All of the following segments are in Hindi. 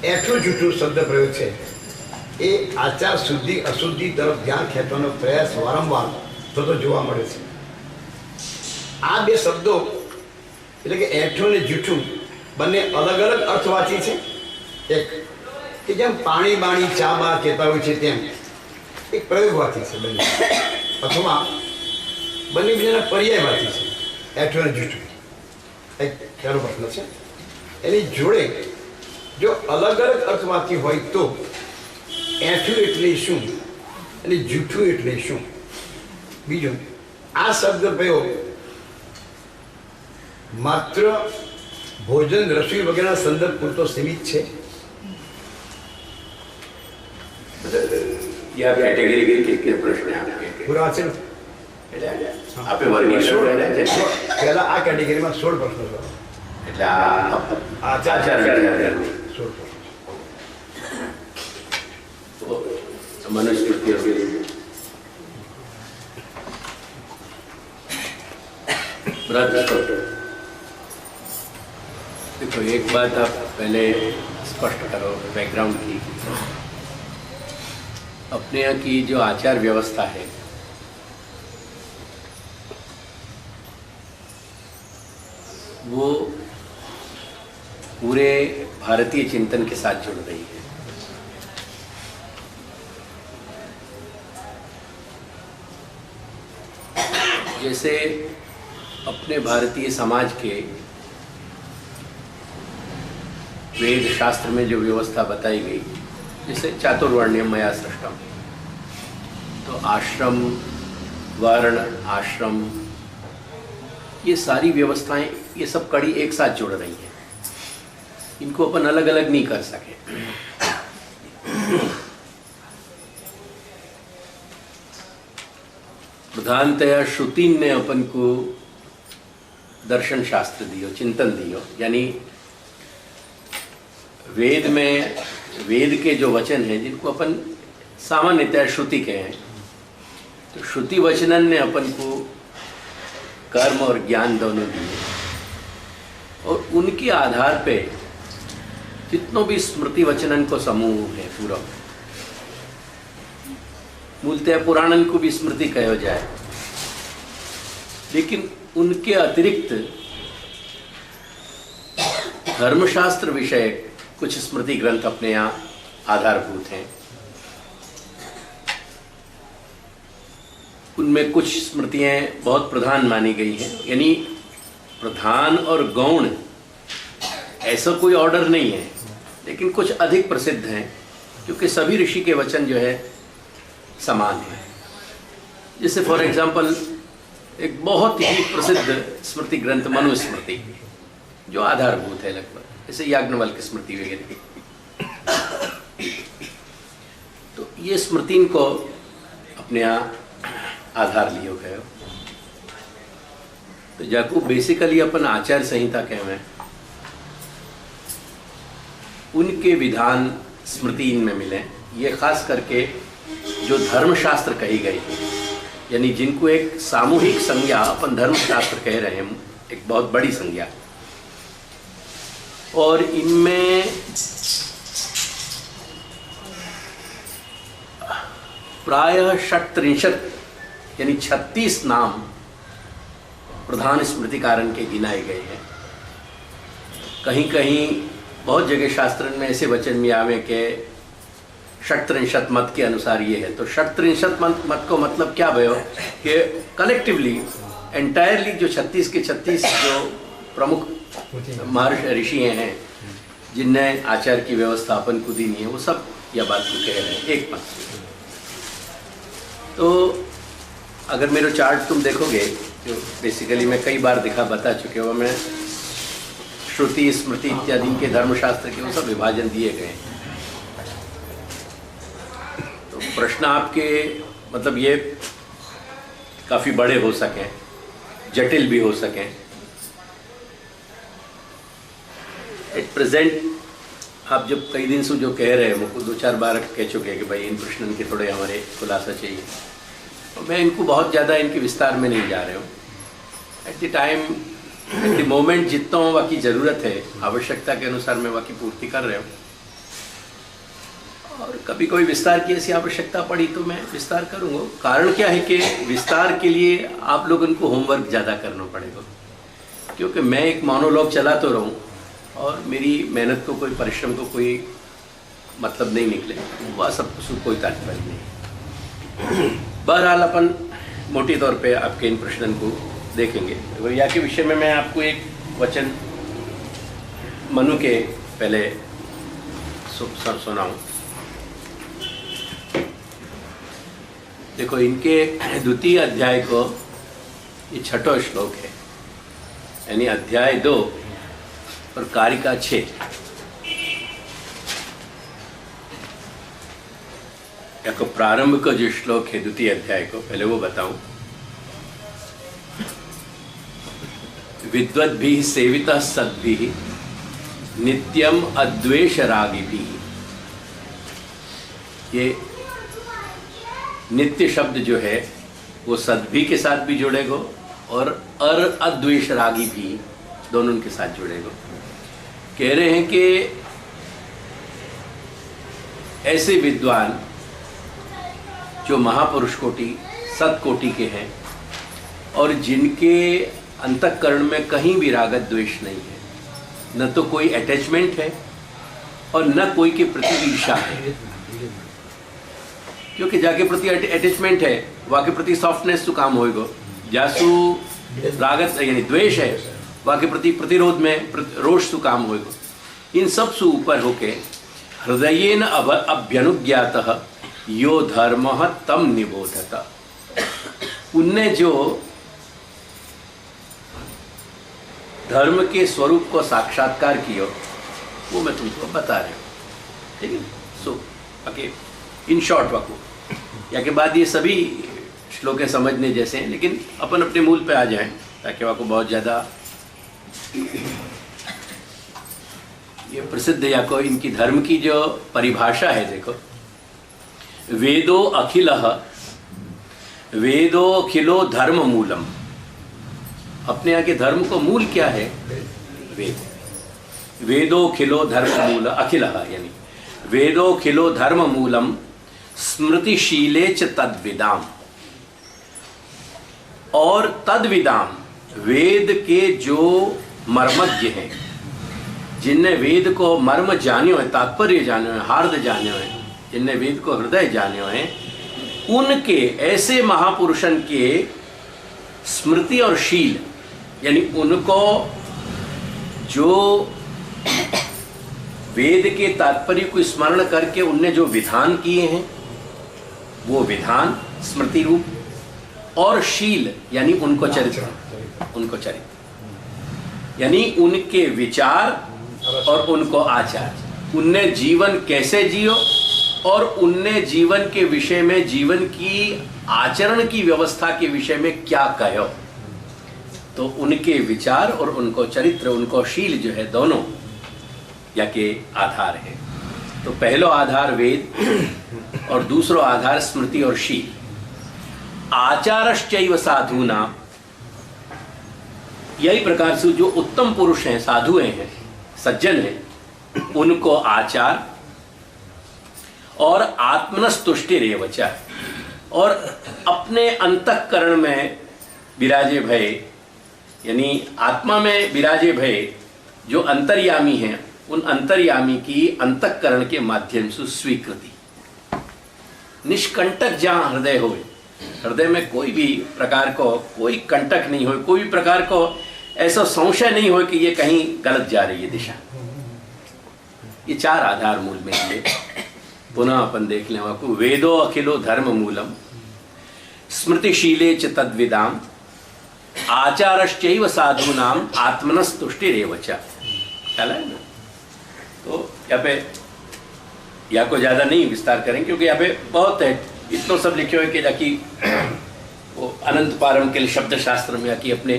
એઠું જૂઠું શબ્દ પ્રયોગ છે એ આચાર શુદ્ધિ અશુદ્ધિ તરફ ધ્યાન ખેંચવાનો પ્રયાસ વારંવાર થતો જોવા મળે છે. આ બે શબ્દો એટલે કે એઠું ને જૂઠું બંને અલગ અલગ અર્થવાચી છે. એક કે જેમ પાણી બાણી ચા બા કહેતા હોય છે તેમ એક પ્રયોગવાચી છે બંને, અથવા બંને બીજાના પર્યાયવાચી છે. એઠું અને જૂઠું એક પહેલો પ્રશ્ન છે. એની જોડે જો અલગ અલગ અર્થવાચી હોય તો એઠું એટલે શું અને જૂઠું એટલે શું? બીજું, આ શબ્દ પ્રયોગ માત્ર ભોજન રસોઈ વગેરેના સંદર્ભ પૂરતો સીમિત છે? या कैटेगरी के प्रश्न है आपके પૂરા છે ને? आपे वर्गीकरण है પહેલા આ કેટેગરીમાં 16 પ્રશ્નો છે. એટલે આ આચાર 16 પ્રશ્નો. मनुस्मृति देखो, एक बात आप पहले स्पष्ट करो बैकग्राउंड की. अपने यहाँ की जो आचार व्यवस्था है वो पूरे भारतीय चिंतन के साथ जुड़ रही है. जैसे अपने भारतीय समाज के वेद शास्त्र में जो व्यवस्था बताई गई, जैसे चातुर्वर्ण्यम मया सृष्टम, तो आश्रम वर्ण आश्रम ये सारी व्यवस्थाएं, ये सब कड़ी एक साथ जुड़ रही हैं. इनको अपन अलग अलग नहीं कर सके. प्रधानतया श्रुति ने अपन को दर्शन शास्त्र दियो, चिंतन दियो. यानी वेद में वेद के जो वचन हैं जिनको अपन सामान्यतः श्रुति कहें, तो श्रुति वचनन ने अपन को कर्म और ज्ञान दोनों दिए, और उनके आधार पे जितनों भी स्मृति वचनन को समूह है पूरा, मूलतः पुराणन को भी स्मृति कहो जाए, लेकिन उनके अतिरिक्त धर्मशास्त्र विषय कुछ स्मृति ग्रंथ अपने यहाँ आधारभूत हैं. उनमें कुछ स्मृतियाँ बहुत प्रधान मानी गई हैं. यानी प्रधान और गौण ऐसा कोई ऑर्डर नहीं है, लेकिन कुछ अधिक प्रसिद्ध हैं क्योंकि सभी ऋषि के वचन जो है समान है. जैसे फॉर एग्जाम्पल एक बहुत ही प्रसिद्ध स्मृति ग्रंथ मनुस्मृति जो आधारभूत है लगभग, जैसे याज्ञवल्क्य स्मृति वगैरह. तो ये स्मृति को अपने यहाँ आधार लियो गए. तो जाको बेसिकली अपन आचार संहिता कहें, उनके विधान स्मृति इनमें मिले. ये खास करके जो धर्मशास्त्र कही गई, यानी जिनको एक सामूहिक संज्ञा अपन धर्मशास्त्र कह रहे हैं, एक बहुत बड़ी संज्ञा, और इनमें प्रायः 37 यानी 36 नाम प्रधान स्मृति कारण के गिनाए गए हैं. कहीं कहीं बहुत जगह शास्त्र में ऐसे वचन में आवे के 37 मत के अनुसार ये है. तो 37 मत को मतलब क्या भयो कि कलेक्टिवली एंटायरली जो 36 के 36 जो प्रमुख महर्षि ऋषि हैं जिनने आचार की व्यवस्था अपन को दी नहीं है, वो सब यह बात को कह रहे हैं एक मत. तो अगर मेरा चार्ट तुम देखोगे, जो बेसिकली मैं कई बार बता चुके हो, मैं श्रुति स्मृति इत्यादि के धर्मशास्त्र के वो सब विभाजन दिए गए. तो प्रश्न आपके मतलब ये काफ़ी बड़े हो सकें, जटिल भी हो सकें. एट प्रेजेंट आप जब कई दिन से जो कह रहे हैं, मुझको 2-4 बार कह चुके हैं कि भाई इन प्रश्नों के थोड़े हमारे खुलासा चाहिए, तो मैं इनको बहुत ज़्यादा इनके विस्तार में नहीं जा रहे हूँ. At the time at the moment जितना वाकई ज़रूरत है, आवश्यकता के अनुसार मैं वाकई पूर्ति कर रहा हूँ. और कभी कोई विस्तार की ऐसी आवश्यकता पड़ी तो मैं विस्तार करूँगा। कारण क्या है कि विस्तार के लिए आप लोगों को होमवर्क ज़्यादा करना पड़ेगा, क्योंकि मैं एक मोनोलॉग चला तो रहूँ और मेरी मेहनत को, कोई परिश्रम को कोई मतलब नहीं निकले, वह सब कुछ कोई तात्पर्य नहीं। बहरहाल अपन मोटे तौर पे आपके इन प्रश्नों को देखेंगे। वैया के विषय में मैं आपको एक वचन मनु के पहले सुनाऊं। देखो, इनके द्वितीय अध्याय को ये छठो श्लोक है, यानी अध्याय 2 और कारिका 6। या को प्रारंभ का जो श्लोक है द्वितीय अध्याय को, पहले वो बताऊं। विद्वद्भिः सेवितः सद्भिः नित्यम अद्वेष रागिभिः। ये नित्य शब्द जो है वो सद्भि के साथ भी जुड़ेगा और अद्वेष रागी भी दोनों के साथ जुड़ेगा। कह रहे हैं कि ऐसे विद्वान जो महापुरुष कोटि सत्कोटि के हैं और जिनके अंतःकरण में कहीं भी रागत द्वेष नहीं है, न तो कोई अटैचमेंट है और न कोई के प्रति ईर्षा है, क्योंकि जाके प्रति अटैचमेंट है वहाँ के प्रति सॉफ्टनेस तो काम होएगा, जासु रागत यानी द्वेष है वहाँ के प्रति प्रतिरोध में रोष तो काम होएगा। इन सब से ऊपर होके हृदयेन अभ्यनुज्ञातः यो धर्मः तम निबोधत। उनने जो धर्म के स्वरूप को साक्षात्कार किया वो मैं तुमको बता रहा हूँ, ठीक है। सो ओके, इन शॉर्ट वाको या के बाद ये सभी श्लोक समझने जैसे हैं, लेकिन अपन अपने मूल पे आ जाएं ताकि वाको बहुत ज़्यादा ये प्रसिद्ध या को इनकी धर्म की जो परिभाषा है। देखो, वेदो अखिलो धर्म मूलम। अपने यहाँ के धर्म को मूल क्या है? वेद। वेदो खिलो धर्म मूल अखिल, यानी वेदो खिलो धर्म मूलम स्मृतिशीले च तद्विदाम। और तद्विदाम, वेद के जो मर्मज्ञ हैं, जिनने वेद को मर्म जाने है, तात्पर्य जाने है, हार्द जाने है, जिनने वेद को हृदय जाने हैं, उनके ऐसे महापुरुषन के स्मृति और शील, यानी उनको जो वेद के तात्पर्य को स्मरण करके उनने जो विधान किए हैं वो विधान स्मृति रूप, और शील यानी उनको चरित्र, यानी उनके विचार और उनको आचार, उनने जीवन कैसे जियो और उनने जीवन के विषय में, जीवन की आचरण की व्यवस्था के विषय में क्या कहो, तो उनके विचार और उनको चरित्र, उनको शील जो है, दोनों या के आधार है। तो पहलो आधार वेद और दूसरो आधार स्मृति और शील। आचारश्चैव साधूना, यही प्रकार से जो उत्तम पुरुष हैं, साधुएं हैं, सज्जन हैं, उनको आचार और आत्मनस्तुष्टिरेव च, और अपने अंतःकरण में विराजे भय, यानी आत्मा में विराजे भय, जो अंतर्यामी हैं, उन अंतर्यामी की अंतःकरण के माध्यम से स्वीकृति। निष्कंटक जहाँ हृदय हो, हृदय में कोई भी प्रकार को कोई कंटक नहीं हो, कोई भी प्रकार को ऐसा संशय नहीं हो कि ये कहीं गलत जा रही है दिशा। ये चार आधार मूल में लिए पुनः अपन देख लें आपको। वेदो अखिलो धर्म मूलम स्मृतिशीले च तद्विदाम आचारश्चैव साधूनाम आत्मनस्तुष्टिरेव च। चला है ना। तो यहाँ पे या को ज़्यादा नहीं विस्तार करें क्योंकि यहाँ पे बहुत है, इतना सब लिखे हुए कि जाकि वो अनंत पारम के लिए शब्द शास्त्र में कि अपने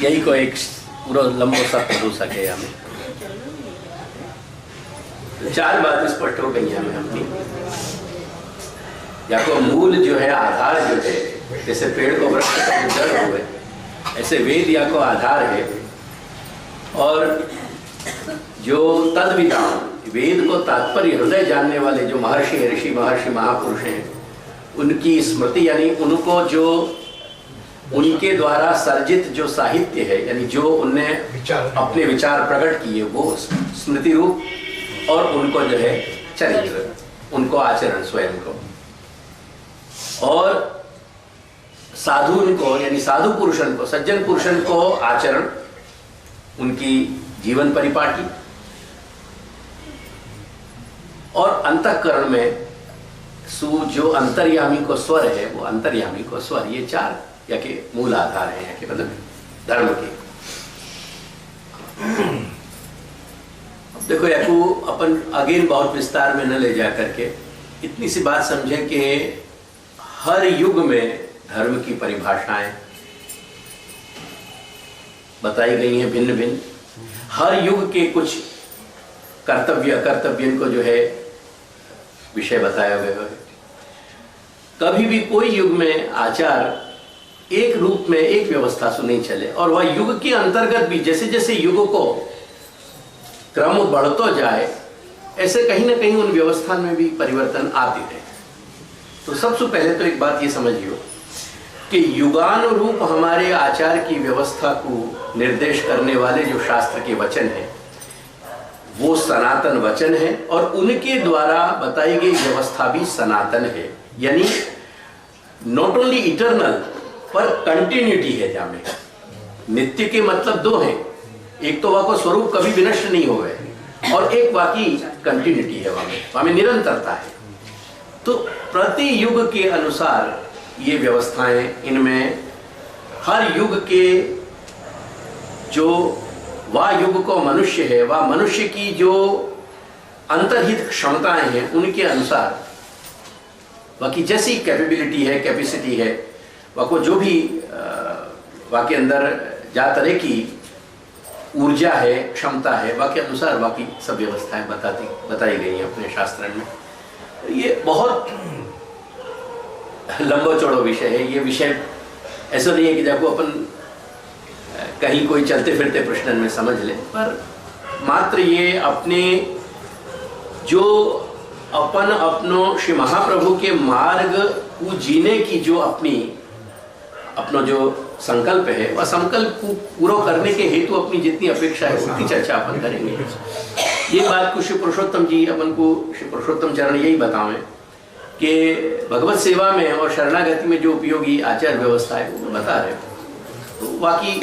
यही को एक पूरा लंबा सत्र हो सके हमें। चार बातें स्पष्ट हो गई हमें अपनी। या को मूल जो है, आधार जो है, जैसे पेड़ को वृक्ष का जड़ हुए, ऐसे वेद या को आधार है। और जो तद्विदाम, वेद को तात्पर्य हृदय जानने वाले जो महर्षि ऋषि महर्षि महापुरुष हैं, उनकी स्मृति यानी उनको जो उनके द्वारा सर्जित जो साहित्य है, यानी जो उनने अपने विचार प्रकट किए, वो स्मृति रूप, और उनको जो है चरित्र, उनको आचरण स्वयं को, और साधु को यानी साधु पुरुषन को, सज्जन पुरुषन को आचरण, उनकी जीवन परिपाटी, और अंतःकरण में जो अंतर्यामी को स्वर है, वो अंतर्यामी को स्वर, ये चार या के मूल आधार हैं, या के मतलब धर्म के। अब देखो याकू अपन अगेन बहुत विस्तार में न ले जा करके इतनी सी बात समझें कि हर युग में धर्म की परिभाषाएं बताई गई हैं भिन्न भिन्न। हर युग के कुछ कर्तव्य अकर्तव्य को जो है विषय बताया गया है। कभी भी कोई युग में आचार एक रूप में एक व्यवस्था से नहीं चले, और वह युग के अंतर्गत भी जैसे जैसे युग को क्रम बढ़ता जाए, ऐसे कहीं ना कहीं उन व्यवस्था में भी परिवर्तन आते रहे। तो सबसे पहले तो एक बात ये समझियो कि युगानुरूप हमारे आचार की व्यवस्था को निर्देश करने वाले जो शास्त्र के वचन हैं, वो सनातन वचन है, और उनके द्वारा बताई गई व्यवस्था भी सनातन है, यानी नॉट ओनली इटर्नल पर कंटिन्यूटी है। जामे नित्य के मतलब दो हैं, एक तो वह को स्वरूप कभी विनष्ट नहीं हो गए, और एक वाकी कंटिन्यूटी है, वहां में निरंतरता है। तो प्रति युग के अनुसार ये व्यवस्थाएं, इनमें हर युग के जो वह युग को मनुष्य है, वह मनुष्य की जो अंतर्हित क्षमताएं हैं, उनके अनुसार वह की जैसी कैपेबिलिटी है, कैपेसिटी है, वह को जो भी वह के अंदर जा तरह की ऊर्जा है, क्षमता है, वह के अनुसार वह की सब व्यवस्थाएं बताई गई हैं अपने शास्त्र में। ये बहुत लंबा चौड़ा विषय है। ये विषय ऐसा नहीं है कि जब अपन कहीं कोई चलते फिरते प्रश्न में समझ ले, पर मात्र ये अपने जो अपन अपनों श्री महाप्रभु के मार्ग को जीने की जो अपना जो संकल्प है, वह संकल्प को पूरा करने के हेतु अपनी जितनी अपेक्षा है उसकी चर्चा अपन करेंगे। ये बात को श्री पुरुषोत्तम जी अपन को, श्री पुरुषोत्तम चरण यही बतावें कि भगवत सेवा में और शरणागति में जो उपयोगी आचार व्यवस्था है वो बता रहे हैं। तो बाकी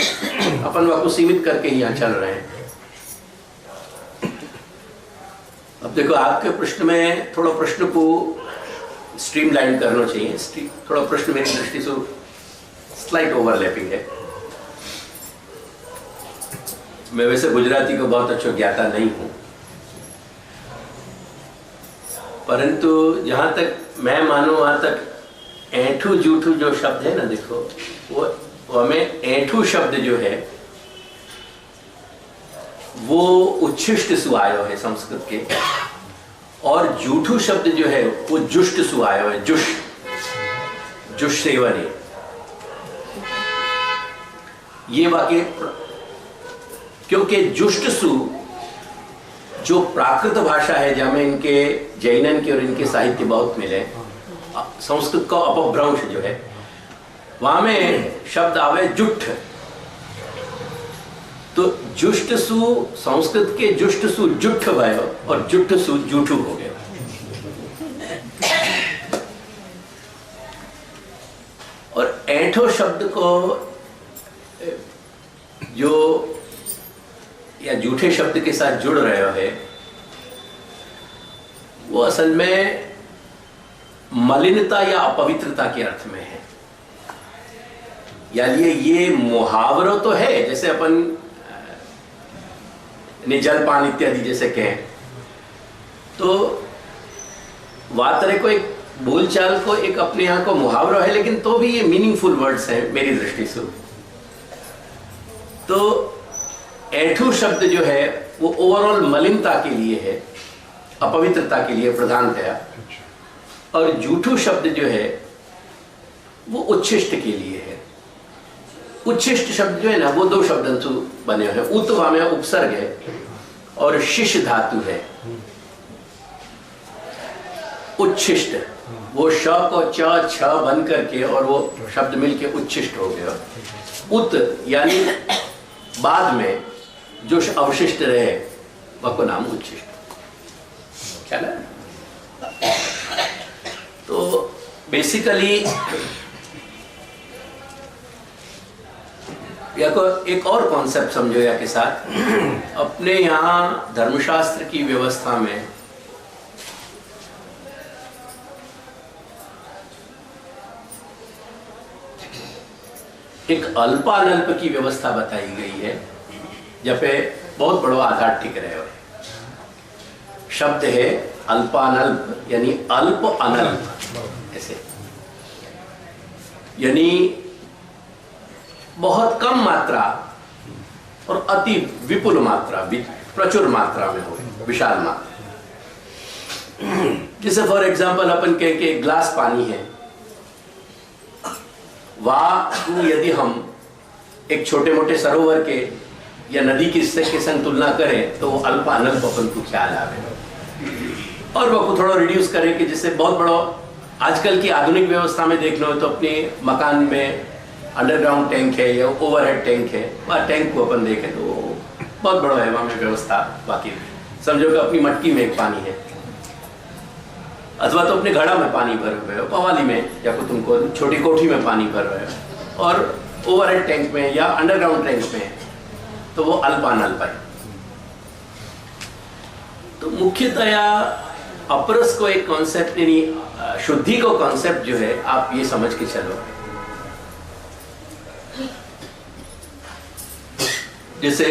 अपन वाको सीमित करके ही यहाँ चल रहे हैं। अब देखो आपके प्रश्न में थोड़ा प्रश्न को स्ट्रीमलाइन करना चाहिए। थोड़ा प्रश्न मेरी दृष्टि से स्लाइट ओवरलैपिंग है। मैं वैसे गुजराती को बहुत अच्छा ज्ञाता नहीं हूँ, परंतु जहाँ तक मैं मानूँ वहाँ तक ऐठू जूठू जो शब्द है ना, देखो वो हमें ऐठू शब्द जो है वो उच्छिष्ट सु आयो है संस्कृत के, और जूठू शब्द जो है वो जुष्ट सु आयो है, जुष सेवन है। ये वाक्य क्योंकि जुष्ट सु जो प्राकृत भाषा है, जहाँ में इनके जैनन के और इनके साहित्य बहुत मिले, संस्कृत का अपभ्रंश जो है वहां में शब्द आवे जुष्ट। तो जुष्ट सु संस्कृत के जुष्ट सु जुठ भयो और जुठ सु जूठू हो गया। और ऐठो शब्द को जो या जूठे शब्द के साथ जुड़ रहे है, वो असल में मलिनता या अपवित्रता के अर्थ में है। यानी ये मुहावरा तो है, जैसे अपन जलपान इत्यादि जैसे कहें, तो वातरे को एक बोलचाल को एक अपने यहाँ को मुहावरा है, लेकिन तो भी ये मीनिंगफुल वर्ड्स हैं मेरी दृष्टि से। तो ऐठू शब्द जो है वो ओवरऑल मलिनता के लिए है, अपवित्रता के लिए प्रधानतया, और जूठू शब्द जो है वो उच्छिष्ट के लिए है। उच्छिष्ट शब्द जो है ना, वो दो शब्दों से बने हुए हैं। उत में उपसर्ग है और शिश धातु है, उच्छिष्ट, वो श को च छ बन करके और वो शब्द मिलके उच्छिष्ट हो गया। उत यानी बाद में जो अवशिष्ट रहे वह को नाम उच्छिष्ट। ख्याल है? तो बेसिकली या को एक और कॉन्सेप्ट समझो या के साथ, अपने यहाँ धर्मशास्त्र की व्यवस्था में एक अल्पानल्प की व्यवस्था बताई गई है, जहाँ पे बहुत बड़ा आधार टिक रहे हो। शब्द है अल्पानल्प, यानी अल्प अनल्प, ऐसे यानी बहुत कम मात्रा और अति विपुल मात्रा, प्रचुर मात्रा में हो, विशाल मात्रा। जैसे फॉर एग्जाम्पल अपन कहें कि एक ग्लास पानी है, वह यदि हम एक छोटे मोटे सरोवर के या नदी के संग तुलना करें तो वो अल्पा अनल्प अपन को ख्याल आवे, और वह को थोड़ा रिड्यूस करें कि जिससे बहुत बड़ा आजकल की आधुनिक व्यवस्था में देख लो तो अपने मकान में अंडरग्राउंड टैंक है या ओवरहेड टैंक है, वह टैंक को अपन देखें तो बहुत बड़ा है वहाँ में व्यवस्था। बाकी समझो कि अपनी मटकी में एक पानी है, अथवा तो अपने घड़ा में पानी भर रहे हो, पवाली में, या फिर तुमको छोटी कोठी में पानी भर रहे हो, और ओवरहेड टैंक में या अंडरग्राउंड टैंक में, तो वो अल्पानल्प है। तो मुख्यतया अपरस को एक कॉन्सेप्ट, यानी शुद्धि को कॉन्सेप्ट जो है, आप ये समझ के चलो, जैसे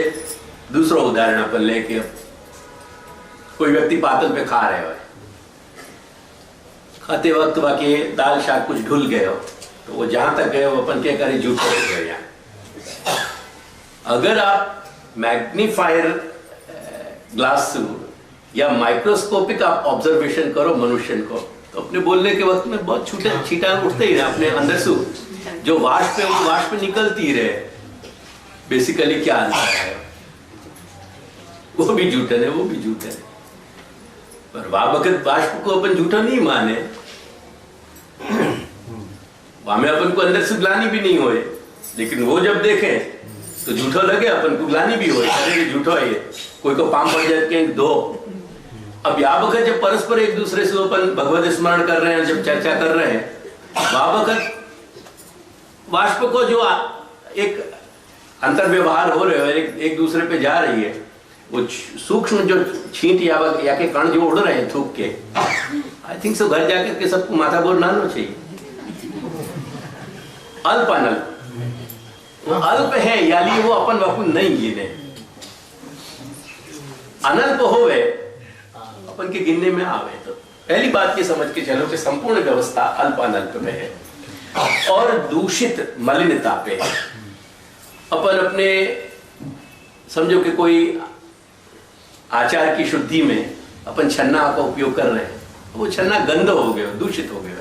दूसरा उदाहरण अपन लेके, कोई व्यक्ति पातल पे खा रहे हो, खाते वक्त बाकी दाल शाक कुछ ढुल गए हो, तो वो जहां तक गए वो अपन क्या करे, जूठे हो गए। यहाँ अगर आप मैग्नीफायर ग्लास या माइक्रोस्कोपिक आप ऑब्जर्वेशन करो मनुष्य को, तो अपने बोलने के वक्त में बहुत छोटे छींटा उठते ही रहे अपने अंदर से, जो वाष्प है वो वाष्प निकलती ही रहे। बेसिकली क्या अंतर है, वो भी जूठन है, वो भी जूठन है, पर वक्त वाष्प को अपन झूठा नहीं माने, वहां में अपन को अंदर से ग्लानी भी नहीं होए, लेकिन वो जब देखें तो झूठा लगे, अपन को ग्लानी भी होए, अरे झूठा है ये, कोई को पाम पड़ जाए के दो। अब या वक्त जब परस्पर एक दूसरे से अपन भगवत स्मरण कर रहे हैं, जब चर्चा कर रहे हैं, वह वक्त वाष्प को जो एक अंतर व्यवहार हो रहे हो, एक दूसरे पे जा रही है, वो सूक्ष्म जो छींट या के कण जो उड़ रहे हैं थूक के, आई थिंक सो घर जाकर के सबको माथा बोर ना चाहिए। अल्प अनल्प, वो अल्प है यानी वो अपन वकुन नहीं गिने, अनल्प होवे अपन के गिनने में आवे। तो पहली बात ये समझ के चलो कि संपूर्ण व्यवस्था अल्प अनल्प में है, और दूषित मलिनता पे है। अपन अपने समझो कि कोई आचार की शुद्धि में अपन छन्ना का उपयोग कर रहे हैं, वो छन्ना गंदा हो गया, दूषित हो गया,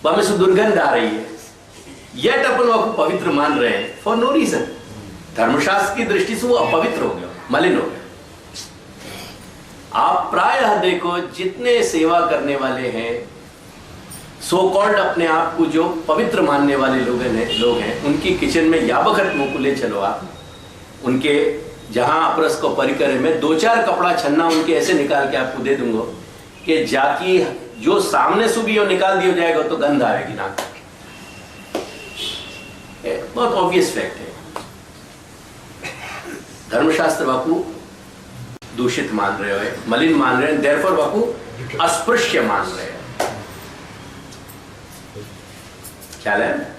वहां से दुर्गंध आ रही है, यट अपन वो पवित्र मान रहे हैं फॉर नो रीजन। धर्मशास्त्र की दृष्टि से वो अपवित्र हो गया, मलिन हो गया। आप प्रायः देखो जितने सेवा करने वाले हैं, सो कॉल्ड अपने आप को जो पवित्र मानने वाले लोग हैं, उनकी किचन में या बखत मुकुले चलो आप, उनके जहां अपरस को परिकर में 2-4 कपड़ा छन्ना उनके ऐसे निकाल के आपको दे दूंगा कि जाकी जो सामने सुबह हो निकाल दिया जाएगा तो गंध आएगी ना। बहुत ऑब्वियस फैक्ट है। धर्मशास्त्र बापू दूषित मान रहे हो, मलिन मान रहे हैं, देयरफॉर बापू अस्पृश्य मान रहे हैं। ख्याल है?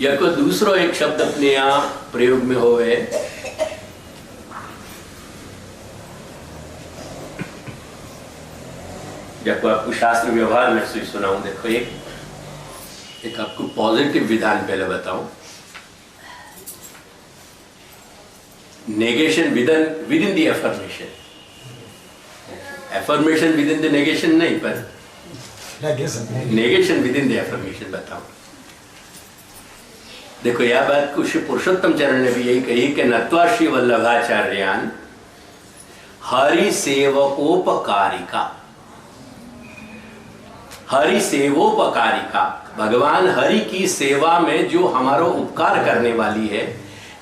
या कोई दूसरा एक शब्द अपने यहाँ प्रयोग में होवे, या कोई आपको शास्त्र व्यवहार में से सुनाऊं। देखो एक आपको पॉजिटिव विधान पहले बताऊं। Negation with in the affirmation, affirmation with in the negation नहीं, पर negation with in the affirmation बताऊं। देखो यह बात कुछ पुरुषोत्तम चरण ने भी यही कही कि नत्वा श्री वल्लभाचार्यान हरि सेवकोपकारिका, हरि सेवोपकारिका, भगवान हरि की सेवा में जो हमारा उपकार करने वाली है,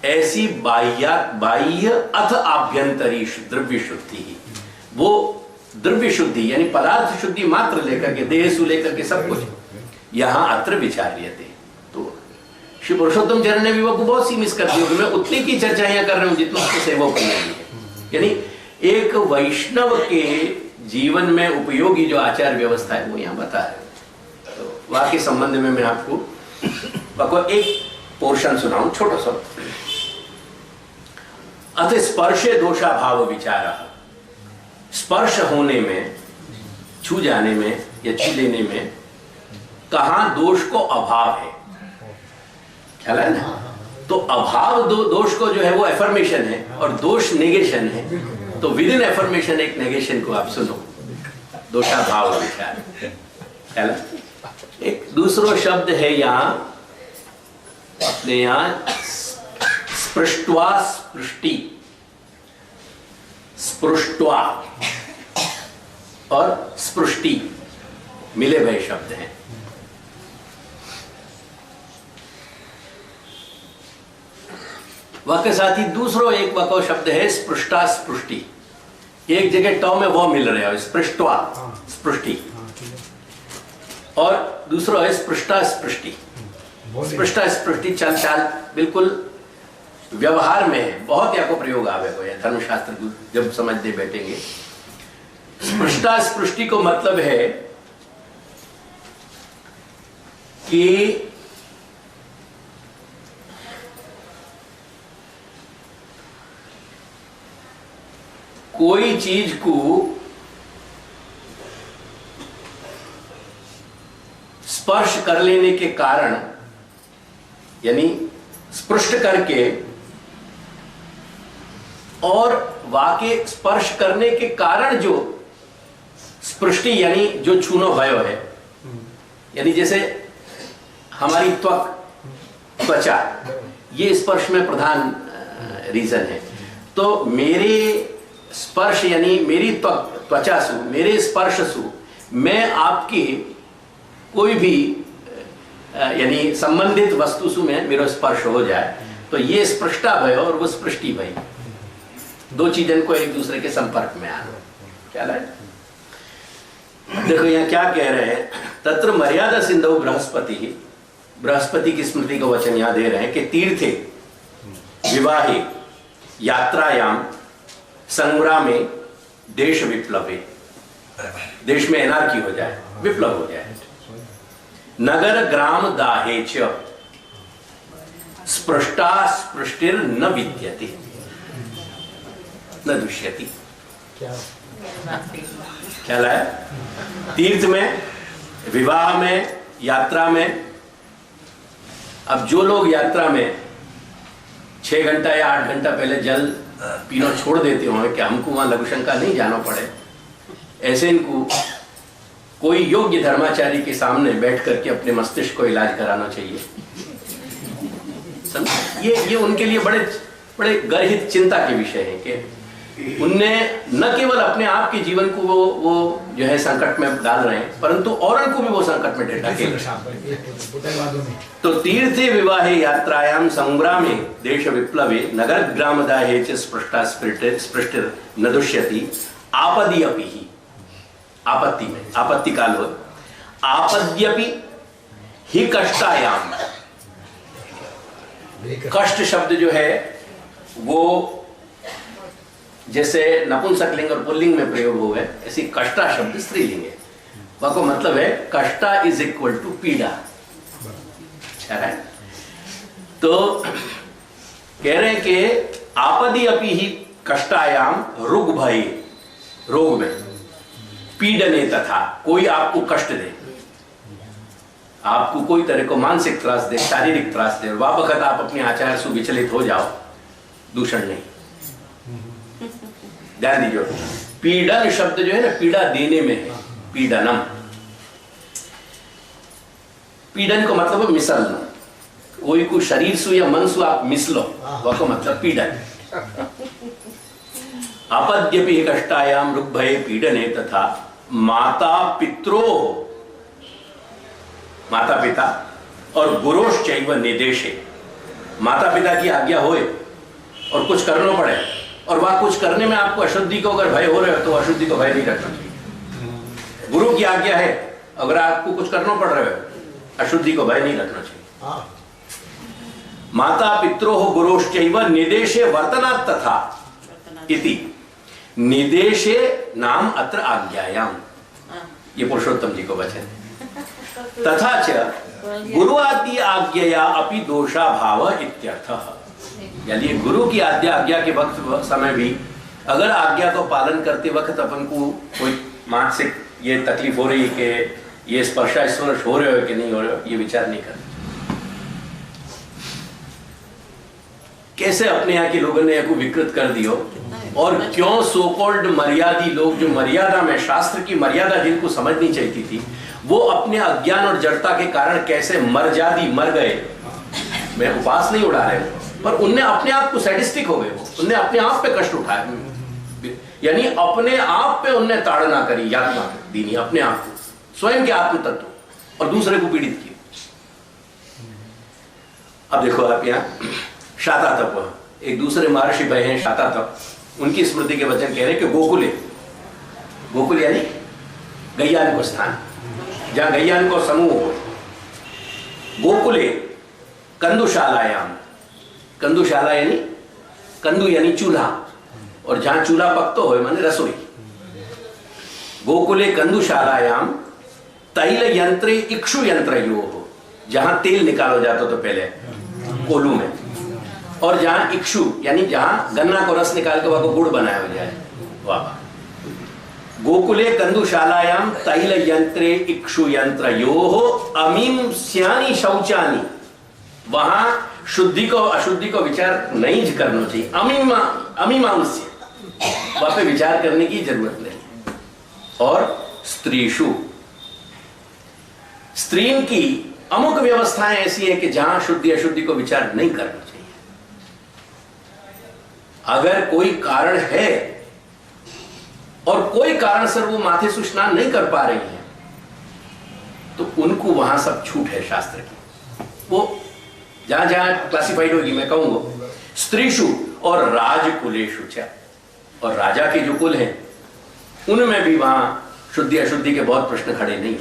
ऐसी बाह्य अथ आभ्यंतरी द्रव्य शुद्धि ही, वो द्रव्य शुद्धि यानी पदार्थ शुद्धि मात्र लेकर के, देह सु लेकर के सब कुछ यहां अत्र विचार्यते। तो श्री पुरुषोत्तम चरण ने भी वो बहुत सी मिस कर दी। मैं उतनी की चर्चा यहाँ कर रहा हूँ जितना उसको सेवक करने की है। यानी एक वैष्णव के जीवन में उपयोगी जो आचार व्यवस्था है वो यहाँ बता रहे। तो वहाँ के संबंध में मैं आपको एक पोर्शन सुनाऊं छोटा सा। अतः स्पर्शे दोषा भाव विचार, स्पर्श होने में, छू जाने में या छू लेने में कहां दोष को अभाव है, ख्याल है ना। तो अभाव दोष को जो है वो एफर्मेशन है और दोष नेगेशन है। तो विद इन एफर्मेशन एक नेगेशन को आप सुनो, दोषा भाव विचार, ख्याल है। एक दूसरा शब्द है यहां अपने यहां स्पृष्ट्वा स्पृष्टि, स्पृष्ट्वा और स्पृष्टि मिले हुए शब्द हैं। वह के साथ ही दूसरा एक वको शब्द है स्पृष्टा स्पृष्टि। एक जगह टॉ में वो मिल रहे हो, स्पृष्ट्वा स्पृष्टि, और दूसरा है स्पृष्टा स्पृष्टि। स्पृष्टा स्पृष्टि चल चाल बिल्कुल व्यवहार में बहुत या को प्रयोग आवे को है, धर्मशास्त्र को जब समझते बैठेंगे। स्पृष्टा स्पृष्टि को मतलब है कि कोई चीज को स्पर्श कर लेने के कारण, यानी स्पृष्ट करके और वाके स्पर्श करने के कारण जो स्पृष्टि यानी जो छूनो भयो है, यानी जैसे हमारी त्वचा, ये स्पर्श में प्रधान रीजन है। तो मेरे स्पर्श यानी मेरी त्वचा सु, मेरे स्पर्श सु मैं आपकी कोई भी यानी संबंधित वस्तु सु में मेरा स्पर्श हो जाए, तो ये स्पृष्टा भय और वो स्पृष्टि भय, दो चीजों को एक दूसरे के संपर्क में आना। क्या है? देखो यहाँ क्या कह रहे हैं, तत्र मर्यादा सिंधु बृहस्पति, बृहस्पति की स्मृति का वचन यहाँ दे रहे हैं कि तीर्थे विवाहे यात्रायाम संग्रामे देश विप्लवे, देश में एनार्की हो जाए, विप्लव हो जाए। नगर ग्राम दाहे च स्पृष्टा स्पृष्टिर न विद्यते न दुष्यति। क्या है? तीर्थ में, विवाह में, यात्रा में। अब जो लोग यात्रा में 6 घंटा या 8 घंटा पहले जल पीना छोड़ देते होंगे कि हमको वहां लघुशंका नहीं जाना पड़े, ऐसे इनको कोई योग्य धर्माचारी के सामने बैठ करके अपने मस्तिष्क को इलाज कराना चाहिए। ये उनके लिए बड़े बड़े गर्हित चिंता के विषय है कि उनने न केवल अपने आप के जीवन को वो जो है संकट में डाल रहे हैं, परंतु औरों को भी वो संकट में ढकेल रहे। तो तीर्थे विवाहे यात्रायाम संग्रामे देश विप्लवे नगर ग्राम दाहे च स्पृष्टा स्पृष्टिर न दुष्यति आपदी अपि ही, आपत्ति में, आपत्ति काल हो, आपद्यपि ही कष्टायाम। कष्ट शब्द जो है वो जैसे नपुंसकलिंग और पुल्लिंग में प्रयोग हुआ है, ऐसी कष्टा शब्द स्त्रीलिंग है। वह को मतलब है कष्टा इज इक्वल टू पीड़ा। है? तो कह रहे हैं कि आपदी अपि ही कष्टायाम रुग भय, रोग में, पीड़ने तथा, कोई आपको कष्ट दे, आपको कोई तरह को मानसिक त्रास दे, शारीरिक त्रास दे, वह वक्त आप अपने आचार से विचलित हो जाओ, दूषण नहीं। ध्यान दीजिए, पीड़न शब्द जो है ना, पीड़ा देने में है, पीड़नम। पीड़न को मतलब है मिसलना, कोई को शरीर सु या मन सु आप मिस लो वह मतलब पीड़न। अपद्यपि कष्टायाम ऋग्भये पीडने तथा माता पित्रो, माता पिता और गुरोश्चैव निदेशे, माता पिता की आज्ञा होए और कुछ करना पड़े और वह कुछ करने में आपको अशुद्धि को अगर भय हो रहे हो तो अशुद्धि को भय नहीं रखना चाहिए। गुरु की आज्ञा है, अगर आपको कुछ करना पड़ रहा है अशुद्धि को भय नहीं रखना चाहिए। माता पित्रो गुरोश्चैव निदेशे वर्तनात् तथा इति, निदेशे नाम अत्र आज्ञायाम, ये पुरुषोत्तम जी को वचन है। तथा च गुरु आदि आज्ञया अपि दोषा भाव इत्यर्थः, यानी गुरु की आज्ञा के वक्त समय भी अगर आज्ञा को पालन करते वक्त अपन को कोई मानसिक ये तकलीफ हो रही है कि ये स्पर्शा स्पर्श हो रहे हो कि नहीं हो रहे हो, ये विचार नहीं करना। कैसे अपने यहाँ के लोगों ने को विकृत कर दियो और क्यों सो कॉल्ड मर्यादी लोग, जो मर्यादा में शास्त्र की मर्यादा जिनको समझनी चाहिए थी, वो अपने अज्ञान और जड़ता के कारण कैसे मर गए। मैं उपवास नहीं उड़ा रहे हूं, पर उनने अपने आप को सैडिस्टिक हो गए, उनने अपने आप पे कष्ट उठाया, यानी अपने आप पे उनने ताड़ना करी, यातना दीनी अपने आप को, स्वयं के आत्म तत्व, और दूसरे को पीड़ित किया। अब देखो आप यहाँ शातातप, एक दूसरे महर्षि भाई हैं शातातप, उनकी स्मृति के वचन कह रहे हैं कि गोकुले, गोकुल यानी गैयान को स्थान, जहां गैयान को समूह हो, गोकुले कंदुशालायाम, कंदुशाला यानी कंदु यानी चूल्हा, और जहां चूल्हा पकतो हो माने रसोई। गोकुले कंदुशालायाम तैल यंत्रे इक्षु यंत्र यो हो, जहां तेल निकालो जाता तो पहले कोलू में, और जहां इक्षु यानी जहां गन्ना को रस निकाल के वहां गुड़ बनाया हो जाए। वाह। गोकुले कंदुशालायाम तैल यंत्रे इक्षु यंत्र यो हो अमीम स्यानी शौचानी, वहां शुद्धि को अशुद्धि को विचार नहीं करना चाहिए। अमीमांस्य, वहां पे विचार करने की जरूरत नहीं। और स्त्रीषु, स्त्रीन की अमुक व्यवस्थाएं ऐसी हैं कि जहां शुद्धि अशुद्धि को विचार नहीं करना चाहिए। अगर कोई कारण है और कोई कारण से वो माथे से स्नान नहीं कर पा रही है तो उनको वहां सब छूट है शास्त्र की, वो जहां जहां क्लासिफाइड होगी मैं कहूंगा स्त्रीषु और राजकुलेषु च, और राजा के जो कुल हैं उनमें भी वहां शुद्धि अशुद्धि के बहुत प्रश्न खड़े नहीं।